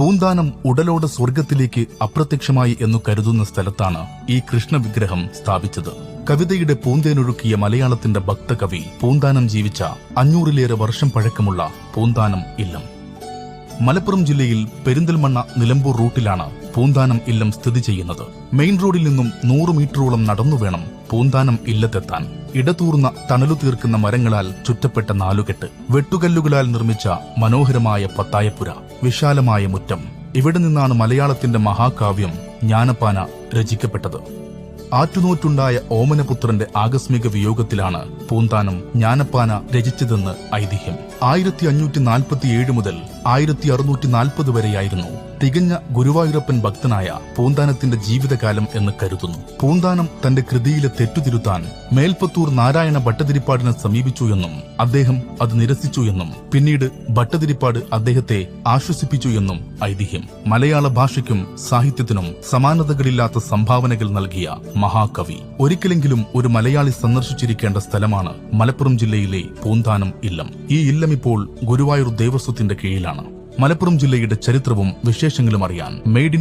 പൂന്താനം ഉടലോടെ സ്വർഗത്തിലേക്ക് അപ്രത്യക്ഷമായി എന്നു കരുതുന്ന സ്ഥലത്താണ് ഈ കൃഷ്ണവിഗ്രഹം സ്ഥാപിച്ചത്. കവിതയുടെ പൂന്തേനൊഴുക്കിയ മലയാളത്തിന്റെ ഭക്തകവി പൂന്താനം ജീവിച്ച 500-ലേറെ വർഷം പഴക്കമുള്ള പൂന്താനം ഇല്ലം. മലപ്പുറം ജില്ലയിൽ പെരിന്തൽമണ്ണ നിലമ്പൂർ റൂട്ടിലാണ് പൂന്താനം ഇല്ലം സ്ഥിതി ചെയ്യുന്നത്. മെയിൻ റോഡിൽ നിന്നും 100 മീറ്ററോളം നടന്നുവേണം പൂന്താനം ഇല്ലത്തെത്താൻ. ഇടതൂർന്ന തണലു തീർക്കുന്ന മരങ്ങളാൽ ചുറ്റപ്പെട്ട നാലുകെട്ട്, വെട്ടുകല്ലുകളാൽ നിർമ്മിച്ച മനോഹരമായ പത്തായപ്പുര, വിശാലമായ മുറ്റം. ഇവിടെ നിന്നാണ് മലയാളത്തിന്റെ മഹാകാവ്യം ജ്ഞാനപ്പാന രചിക്കപ്പെട്ടത്. ആറ്റുനോറ്റുണ്ടായ ഓമനപുത്രന്റെ ആകസ്മിക വിയോഗത്തിലാണ് പൂന്താനം ജ്ഞാനപ്പാന രചിച്ചതെന്ന് ഐതിഹ്യം. 1547 മുതൽ 1640 വരെയായിരുന്നു തികഞ്ഞ ഗുരുവായൂരപ്പൻ ഭക്തനായ പൂന്താനത്തിന്റെ ജീവിതകാലം എന്ന് കരുതുന്നു. പൂന്താനം തന്റെ കൃതിയിലെ തെറ്റുതിരുത്താൻ മേൽപ്പത്തൂർ നാരായണ ഭട്ടതിരിപ്പാടിനെ സമീപിച്ചു എന്നും അദ്ദേഹം അത് നിരസിച്ചു എന്നും പിന്നീട് ഭട്ടതിരിപ്പാട് അദ്ദേഹത്തെ ആശ്വസിപ്പിച്ചു എന്നും ഐതിഹ്യം. മലയാള ഭാഷയ്ക്കും സാഹിത്യത്തിനും സമാനതകളില്ലാത്ത സംഭാവനകൾ നൽകിയ മഹാകവി. ഒരിക്കലെങ്കിലും ഒരു മലയാളി സന്ദർശിച്ചിരിക്കേണ്ട സ്ഥലമാണ് മലപ്പുറം ജില്ലയിലെ പൂന്താനം ഇല്ലം. ഈ ഇല്ലം ഇപ്പോൾ ഗുരുവായൂർ ദേവസ്വത്തിന്റെ കീഴിലാണ്. മലപ്പുറം ജില്ലയുടെ ചരിത്രവും വിശേഷങ്ങളും അറിയാൻ മെയ്ഡ് ഇൻ